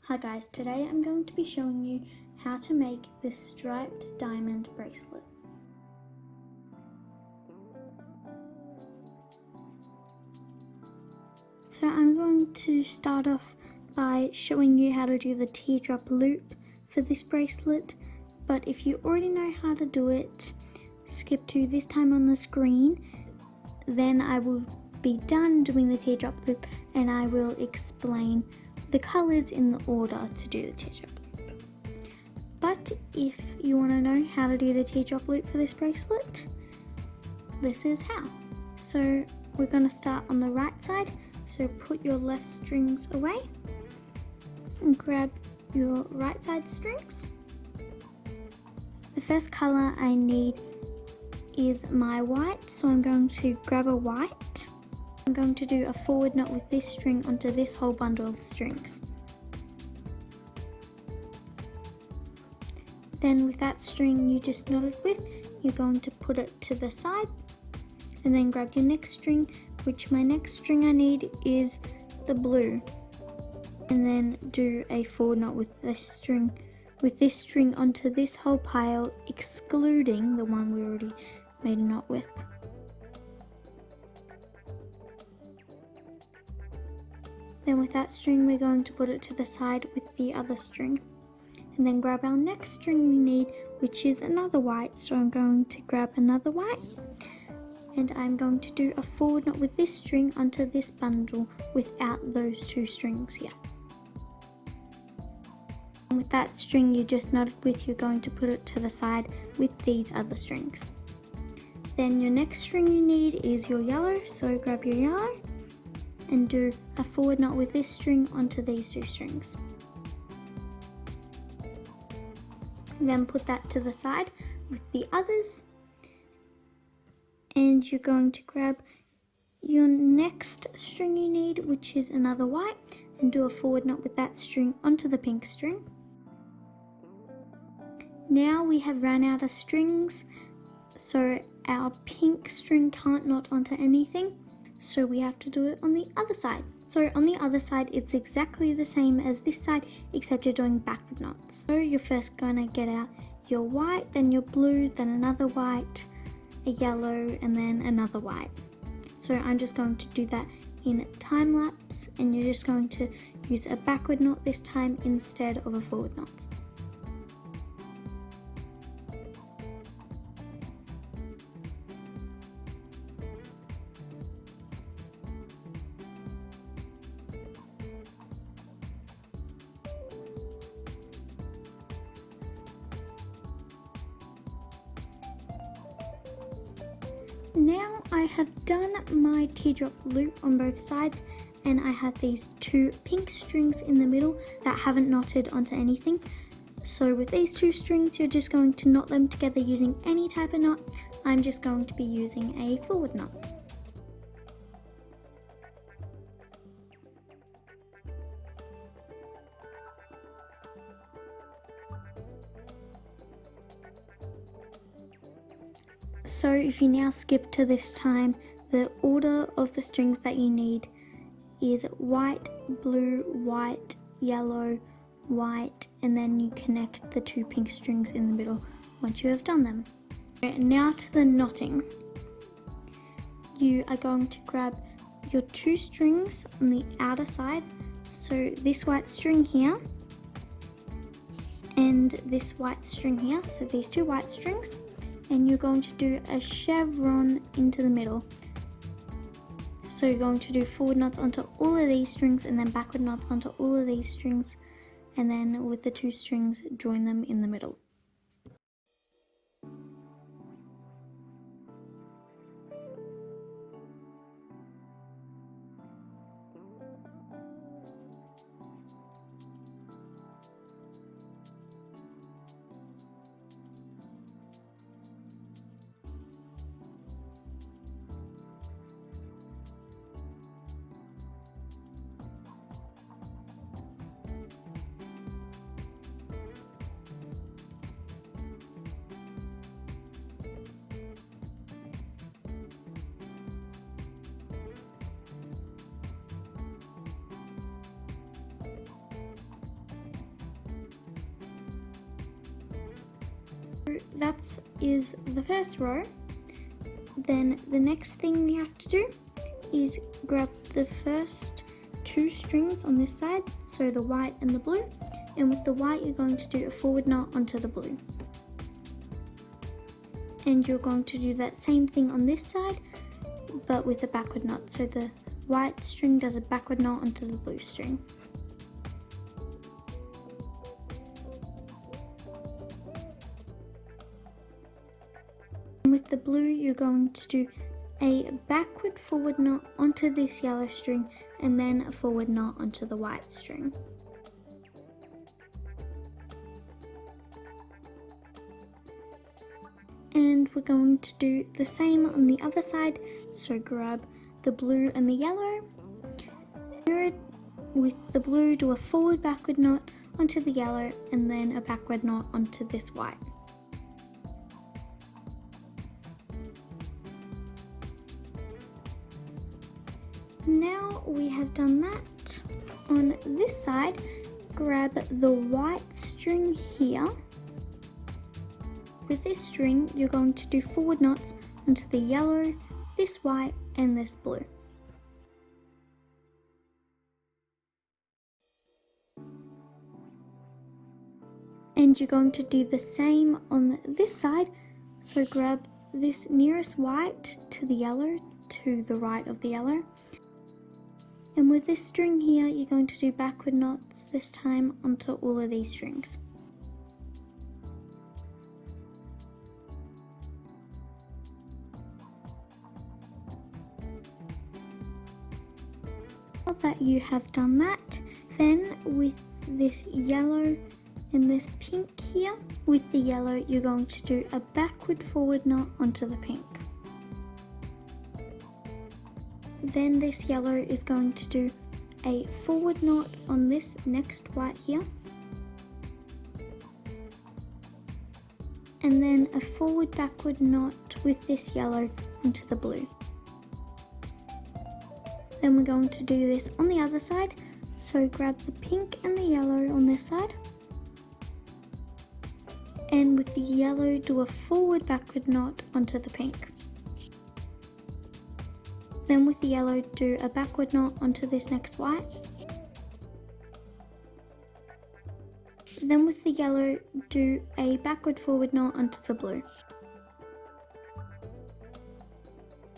Hi guys, today I'm going to be showing you how to make this striped diamond bracelet. So I'm going to start off by showing you how to do the teardrop loop for this bracelet, but if you already know how to do it, skip to this time on the screen, then I will be done doing the teardrop loop and I will explain the colours in the order to do the teardrop loop. But if you want to know how to do the teardrop loop for this bracelet, this is how. So we're going to start on the right side, so put your left strings away and grab your right side strings. The first colour I need is my white, so I'm going to grab a white. I'm going to do a forward knot with this string onto this whole bundle of strings. Then with that string you just knotted with, you're going to put it to the side and then grab your next string, which my next string I need is the blue, and then do a forward knot with this string onto this whole pile, excluding the one we already made a knot with. Then with that string we're going to put it to the side with the other string, and then grab our next string we need, which is another white, so I'm going to grab another white and I'm going to do a forward knot with this string onto this bundle without those two strings here. And with that string you just knotted with, you're going to put it to the side with these other strings. Then your next string you need is your yellow, so grab your yellow and do a forward knot with this string onto these two strings. Then put that to the side with the others, and you're going to grab your next string you need, which is another white, and do a forward knot with that string onto the pink string. Now we have run out of strings, so our pink string can't knot onto anything, so we have to do it on the other side. So on the other side it's exactly the same as this side, except you're doing backward knots. So you're first going to get out your white, then your blue, then another white, a yellow, and then another white. So I'm just going to do that in time lapse, and you're just going to use a backward knot this time instead of a forward knot. Now I have done my teardrop loop on both sides, and I have these two pink strings in the middle that haven't knotted onto anything. So with these two strings you're just going to knot them together using any type of knot. I'm just going to be using a forward knot. So if you now skip to this time, the order of the strings that you need is white, blue, white, yellow, white, and then you connect the two pink strings in the middle once you have done them. Now to the knotting. You are going to grab your two strings on the outer side, so this white string here and this white string here, so these two white strings, and you're going to do a chevron into the middle. So you're going to do forward knots onto all of these strings and then backward knots onto all of these strings, and then with the two strings join them in the middle. So that is the first row. Then the next thing we have to do is grab the first two strings on this side, so the white and the blue, and with the white you're going to do a forward knot onto the blue. And you're going to do that same thing on this side, but with a backward knot. So the white string does a backward knot onto the blue string. And with the blue, you're going to do a backward forward knot onto this yellow string, and then a forward knot onto the white string. And we're going to do the same on the other side, so grab the blue and the yellow. With the blue, do a forward backward knot onto the yellow, and then a backward knot onto this white. Now we have done that, on this side, grab the white string here. With this string, you're going to do forward knots onto the yellow, this white, and this blue. And you're going to do the same on this side, so grab this nearest white to the yellow, to the right of the yellow. And with this string here, you're going to do backward knots this time onto all of these strings. Now that you have done that, then with this yellow and this pink here, with the yellow you're going to do a backward forward knot onto the pink. Then this yellow is going to do a forward knot on this next white here, and then a forward backward knot with this yellow onto the blue. Then we're going to do this on the other side, so grab the pink and the yellow on this side, and with the yellow do a forward backward knot onto the pink. Then with the yellow do a backward knot onto this next white. Then with the yellow do a backward forward knot onto the blue.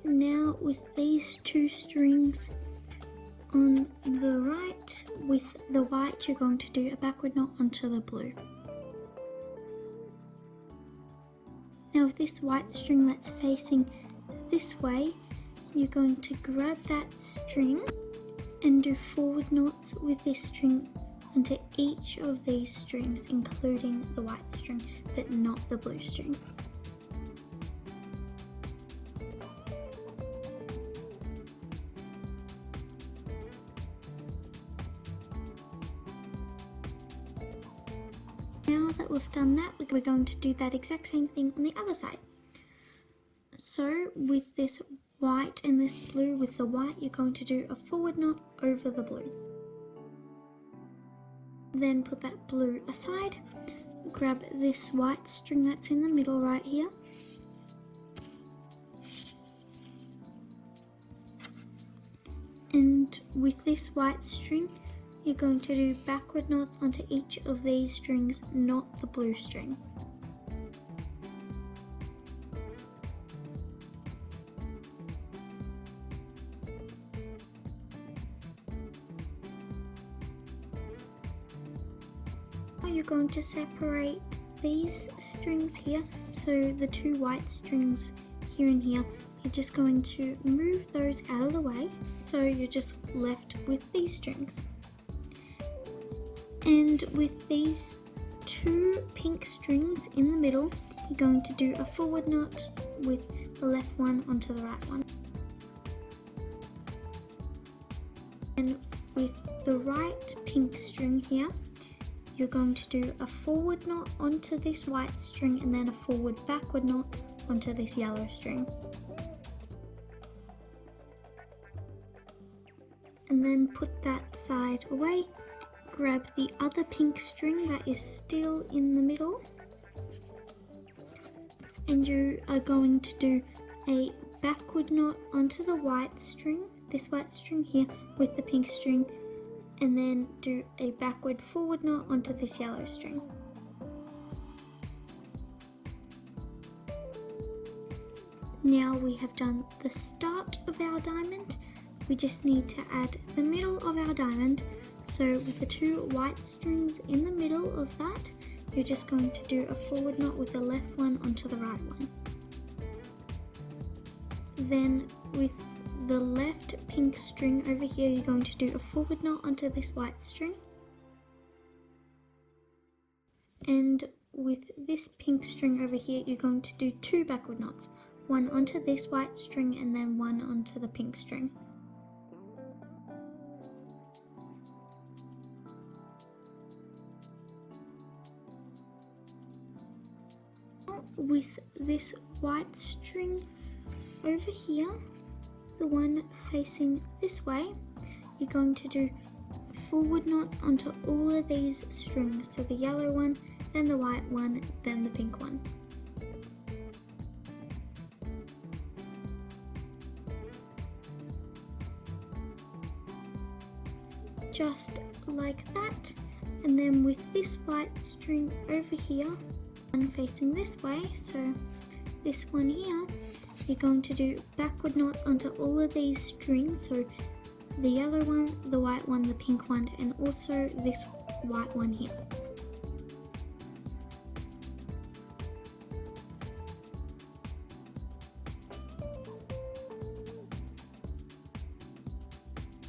Now with these two strings on the right, with the white you're going to do a backward knot onto the blue. Now with this white string that's facing this way, you're going to grab that string and do forward knots with this string onto each of these strings, including the white string, but not the blue string. Now that we've done that, we're going to do that exact same thing on the other side. So with this white and this blue, with the white you're going to do a forward knot over the blue. Then put that blue aside, grab this white string that's in the middle right here, and with this white string you're going to do backward knots onto each of these strings, not the blue string. Now you're going to separate these strings here, so the two white strings here and here, you're just going to move those out of the way, so you're just left with these strings. And with these two pink strings in the middle, you're going to do a forward knot with the left one onto the right one. And with the right pink string here, you're going to do a forward knot onto this white string and then a forward backward knot onto this yellow string. And then put that side away. Grab the other pink string that is still in the middle and you are going to do a backward knot onto the white string, this white string here with the pink string, and then do a backward forward knot onto this yellow string. Now we have done the start of our diamond. We just need to add the middle of our diamond. So with the two white strings in the middle of that, you're just going to do a forward knot with the left one onto the right one. Then with the left pink string over here, you're going to do a forward knot onto this white string. And with this pink string over here, you're going to do two backward knots. One onto this white string and then one onto the pink string. With this white string over here, the one facing this way, you're going to do forward knots onto all of these strings. So the yellow one, then the white one, then the pink one. Just like that. And then with this white string over here, and facing this way, so this one here, you're going to do backward knots onto all of these strings, so the yellow one, the white one, the pink one, and also this white one here.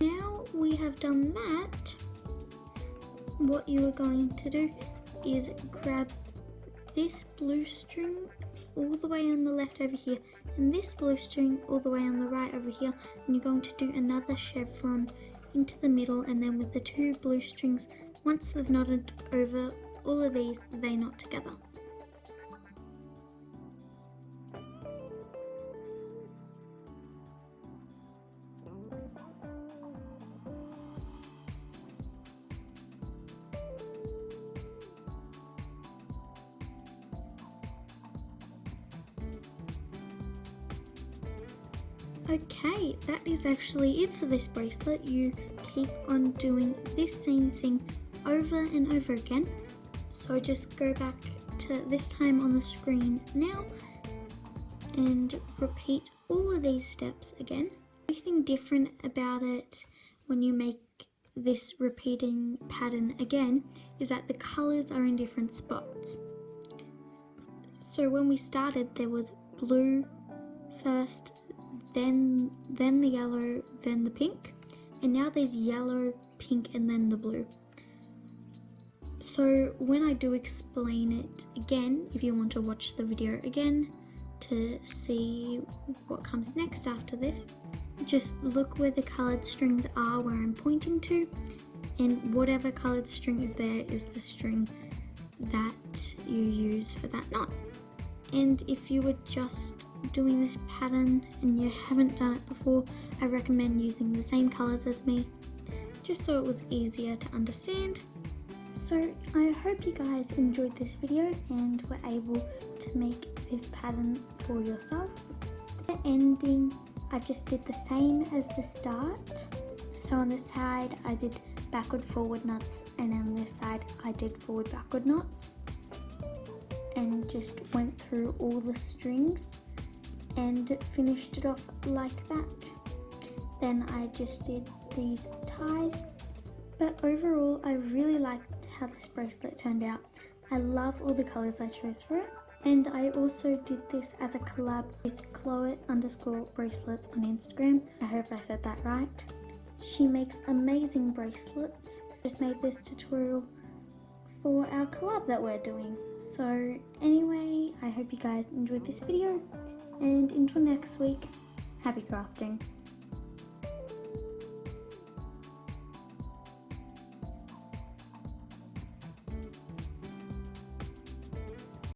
Now we have done that, what you are going to do is grab this blue string all the way on the left over here and this blue string all the way on the right over here, and you're going to do another chevron into the middle, and then with the two blue strings, once they've knotted over all of these, they knot together. Okay, that is actually it for this bracelet. You keep on doing this same thing over and over again. So just go back to this time on the screen now and repeat all of these steps again. Anything different about it when you make this repeating pattern again is that the colors are in different spots. So when we started, there was blue first, then the yellow, then the pink, and now there's yellow, pink, and then the blue. So when I do explain it again, if you want to watch the video again to see what comes next after this, just look where the coloured strings are, where I'm pointing to, and whatever coloured string is there is the string that you use for that knot. And if you were just doing this pattern and you haven't done it before, I recommend using the same colours as me, just so it was easier to understand. So I hope you guys enjoyed this video and were able to make this pattern for yourself. The ending, I just did the same as the start. So on this side I did backward forward knots, and on this side I did forward backward knots, and just went through all the strings and finished it off like that. Then I just did these ties, but overall I really liked how this bracelet turned out. I love all the colours I chose for it, and I also did this as a collab with coluld_bracelets on Instagram. I hope I said that right. She makes amazing bracelets. Just made this tutorial for our collab that we're doing. So anyway, I hope you guys enjoyed this video, and until next week, happy crafting.